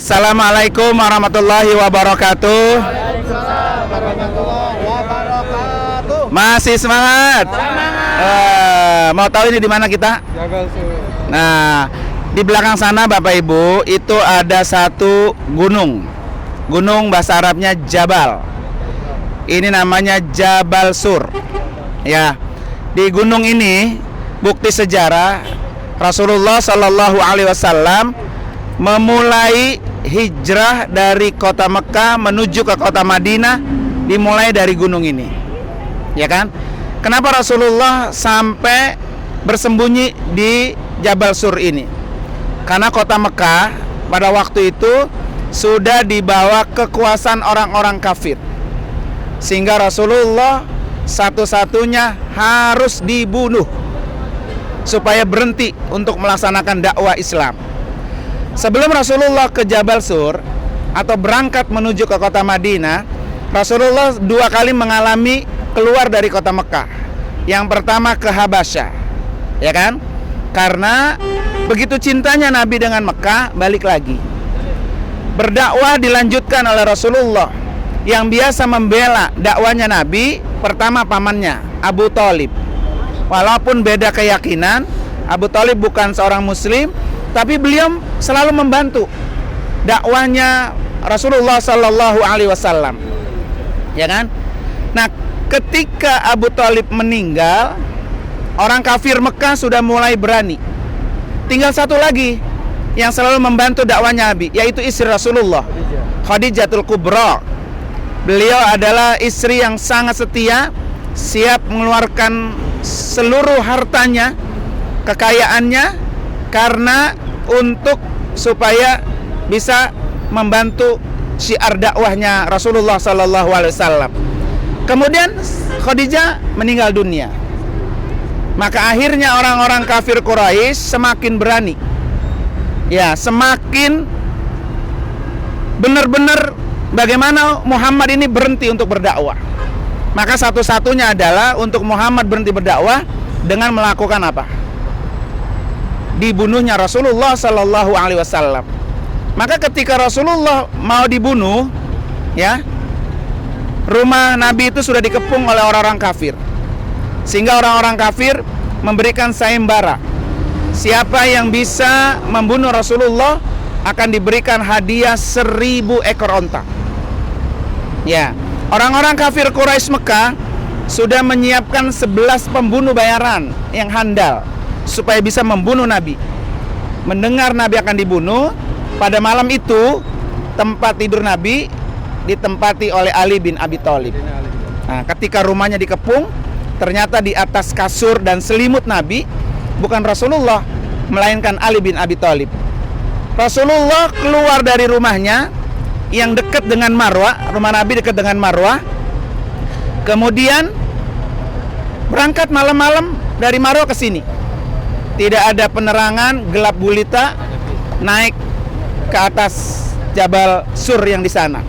Assalamualaikum warahmatullahi wabarakatuh. Waalaikumsalam warahmatullahi wabarakatuh. Masih semangat? Mau tahu ini di mana kita? Jabal Sur. Nah, di belakang sana Bapak Ibu itu ada satu gunung. Gunung bahasa Arabnya Jabal. Ini namanya Jabal Sur. Ya. Di gunung ini bukti sejarah Rasulullah Shallallahu Alaihi Wasallam memulai hijrah dari kota Mekah menuju ke kota Madinah dimulai dari gunung ini, ya kan? Kenapa Rasulullah sampai bersembunyi di Jabal Sur ini? Karena kota Mekah pada waktu itu sudah dibawa kekuasaan orang-orang kafir, sehingga Rasulullah satu-satunya harus dibunuh supaya berhenti untuk melaksanakan dakwah Islam. Sebelum Rasulullah ke Jabal Sur atau berangkat menuju ke kota Madinah, Rasulullah 2 kali mengalami keluar dari kota Mekah. Yang pertama ke Habasyah, ya kan? Karena begitu cintanya Nabi dengan Mekah, balik lagi. Berdakwah dilanjutkan oleh Rasulullah. Yang biasa membela dakwanya Nabi, pertama pamannya, Abu Thalib. Walaupun beda keyakinan, Abu Thalib bukan seorang muslim, tapi beliau selalu membantu dakwahnya Rasulullah Sallallahu Alaihi Wasallam, ya kan? Nah, ketika Abu Thalib meninggal, orang kafir Mekah sudah mulai berani. Tinggal satu lagi yang selalu membantu dakwahnya Nabi, yaitu istri Rasulullah, Khadijatul Kubra. Beliau adalah istri yang sangat setia, siap mengeluarkan seluruh hartanya, kekayaannya, karena untuk supaya bisa membantu syiar dakwahnya Rasulullah Sallallahu Alaihi Wasallam. Kemudian Khadijah meninggal dunia. Maka akhirnya orang-orang kafir Quraisy semakin berani. Ya, semakin benar-benar bagaimana Muhammad ini berhenti untuk berdakwah. Maka satu-satunya adalah untuk Muhammad berhenti berdakwah dengan melakukan apa? Dibunuhnya Rasulullah Sallallahu Alaihi Wasallam. Maka ketika Rasulullah mau dibunuh, ya, rumah Nabi itu sudah dikepung oleh orang-orang kafir, sehingga orang-orang kafir memberikan sayembara. Siapa yang bisa membunuh Rasulullah akan diberikan hadiah 1000 ekor onta. Ya, orang-orang kafir Quraisy Mekah sudah menyiapkan 11 pembunuh bayaran yang handal supaya bisa membunuh Nabi. Mendengar Nabi akan dibunuh, pada malam itu tempat tidur Nabi ditempati oleh Ali bin Abi Thalib. Nah, ketika rumahnya dikepung, ternyata di atas kasur dan selimut Nabi bukan Rasulullah, melainkan Ali bin Abi Thalib. Rasulullah keluar dari rumahnya yang dekat dengan Marwah, rumah Nabi dekat dengan Marwah. Kemudian berangkat malam-malam dari Marwah ke sini. Tidak ada penerangan, gelap gulita, naik ke atas Jabal Sur yang di sana.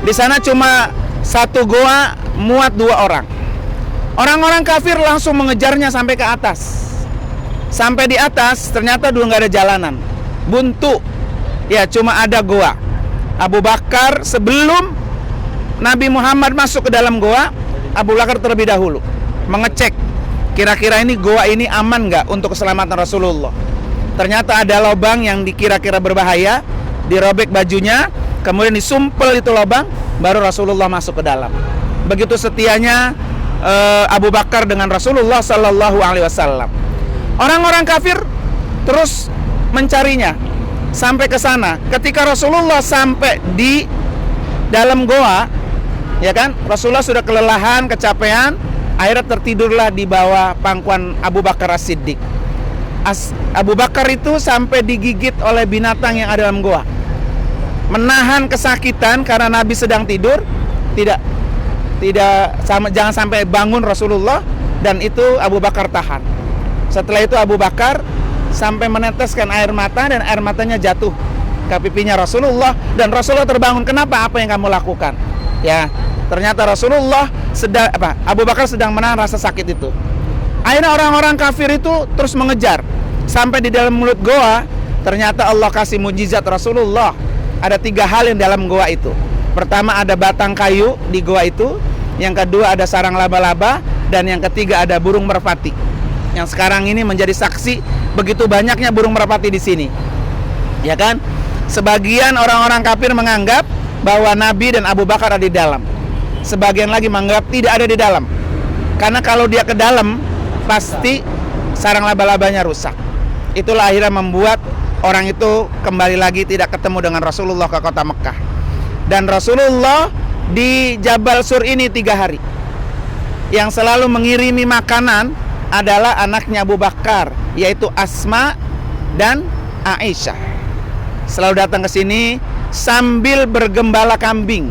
Di sana cuma satu goa muat 2 orang. Orang-orang kafir langsung mengejarnya sampai ke atas. Sampai di atas ternyata dulu nggak ada jalanan, buntu. Ya, cuma ada goa. Abu Bakar sebelum Nabi Muhammad masuk ke dalam goa, Abu Bakar terlebih dahulu mengecek kira-kira ini goa ini aman nggak untuk keselamatan Rasulullah. Ternyata ada lubang yang dikira-kira berbahaya, dirobek bajunya, kemudian disumpel itu lubang, baru Rasulullah masuk ke dalam. Begitu setianya Abu Bakar dengan Rasulullah Sallallahu Alaihi Wasallam. Orang-orang kafir terus mencarinya sampai ke sana. Ketika Rasulullah sampai di dalam goa, ya kan, Rasulullah sudah kelelahan, kecapean. Akhirnya tertidurlah di bawah pangkuan Abu Bakar As-Siddiq. Abu Bakar itu sampai digigit oleh binatang yang ada dalam goa. Menahan kesakitan karena Nabi sedang tidur, jangan sampai bangun Rasulullah, dan itu Abu Bakar tahan. Setelah itu Abu Bakar sampai meneteskan air mata, dan air matanya jatuh ke pipinya Rasulullah, dan Rasulullah terbangun. Kenapa? Apa yang kamu lakukan? Ya, ternyata Rasulullah Abu Bakar sedang menahan rasa sakit itu. Akhirnya orang-orang kafir itu terus mengejar sampai di dalam mulut goa. Ternyata Allah kasih mujizat Rasulullah. ada 3 hal yang dalam goa itu. Pertama ada batang kayu di goa itu, yang kedua ada sarang laba-laba, dan yang ketiga ada burung merpati. Yang sekarang ini menjadi saksi begitu banyaknya burung merpati di sini. Ya kan? Sebagian orang-orang kafir menganggap bahwa Nabi dan Abu Bakar ada di dalam. Sebagian lagi menganggap tidak ada di dalam. Karena kalau dia ke dalam, pasti sarang laba-labanya rusak. Itulah akhirnya membuat orang itu kembali lagi tidak ketemu dengan Rasulullah ke kota Mekah. Dan Rasulullah di Jabal Sur ini 3 hari. Yang selalu mengirimi makanan adalah anaknya Abu Bakar, yaitu Asma dan Aisyah. Selalu datang ke sini sambil bergembala kambing,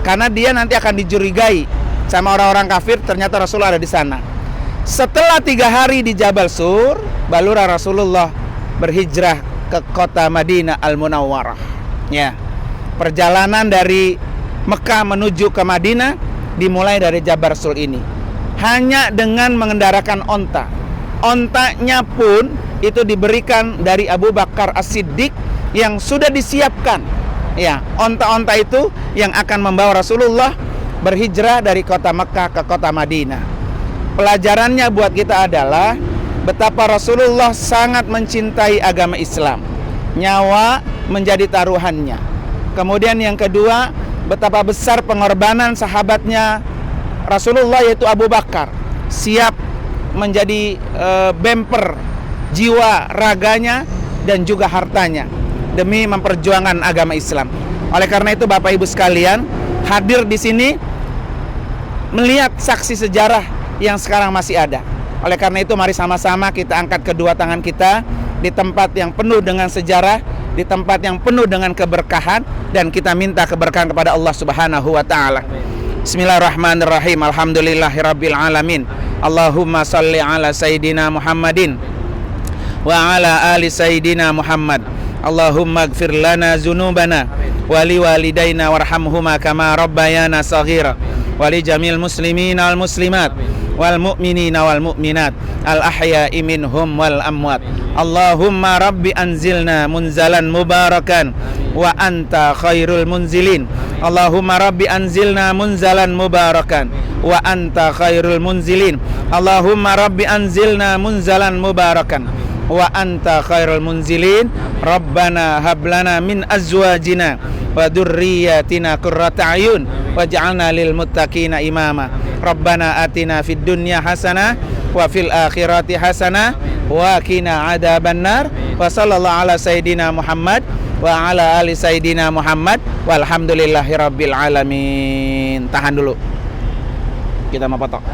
karena dia nanti akan dicurigai sama orang-orang kafir, ternyata Rasulullah ada di sana. Setelah 3 hari di Jabal Sur, barulah Rasulullah berhijrah ke kota Madinah Al-Munawwarah. Ya. Perjalanan dari Mekah menuju ke Madinah dimulai dari Jabal Sur ini. Hanya dengan mengendarakan onta. Ontanya pun itu diberikan dari Abu Bakar As-Siddiq yang sudah disiapkan. Ya, onta-onta itu yang akan membawa Rasulullah berhijrah dari kota Mekah ke kota Madinah. Pelajarannya buat kita adalah betapa Rasulullah sangat mencintai agama Islam. Nyawa menjadi taruhannya. Kemudian yang kedua, betapa besar pengorbanan sahabatnya Rasulullah, yaitu Abu Bakar. Siap menjadi bemper jiwa, raganya, dan juga hartanya demi memperjuangkan agama Islam. Oleh karena itu Bapak Ibu sekalian, hadir di sini melihat saksi sejarah yang sekarang masih ada. Oleh karena itu mari sama-sama kita angkat kedua tangan kita di tempat yang penuh dengan sejarah, di tempat yang penuh dengan keberkahan, dan kita minta keberkahan kepada Allah Subhanahu wa taala. Bismillahirrahmanirrahim. Alhamdulillahirabbil alamin. Allahumma shalli ala sayidina Muhammadin wa ala ali sayidina Muhammad. Allahumma ighfir lana dzunubana wa liwalidayna warhamhuma kama rabbayana shaghira wa li jamil muslimina wal muslimat wal mu'minina wal mu'minat al ahya'i minhum wal amwat. Allahumma rabbi anzilna munzalan mubarakan wa anta khairul munzilin. Allahumma rabbi anzilna munzalan mubarakan wa anta khairul munzilin. Allahumma rabbi anzilna munzalan mubarakan wa anta khairul munzilin. Rabbana hablana min azwajina wa dzurriyyatina qurrata a'yun waj'alna lil muttaqina imama. Rabbana atina fid dunya hasanah wa fil akhirati hasanah wa qina adzabannar. Wa sallallahu ala sayidina Muhammad wa ala ali sayidina Muhammad walhamdulillahirabbil alamin. Tahan dulu, kita mau potong.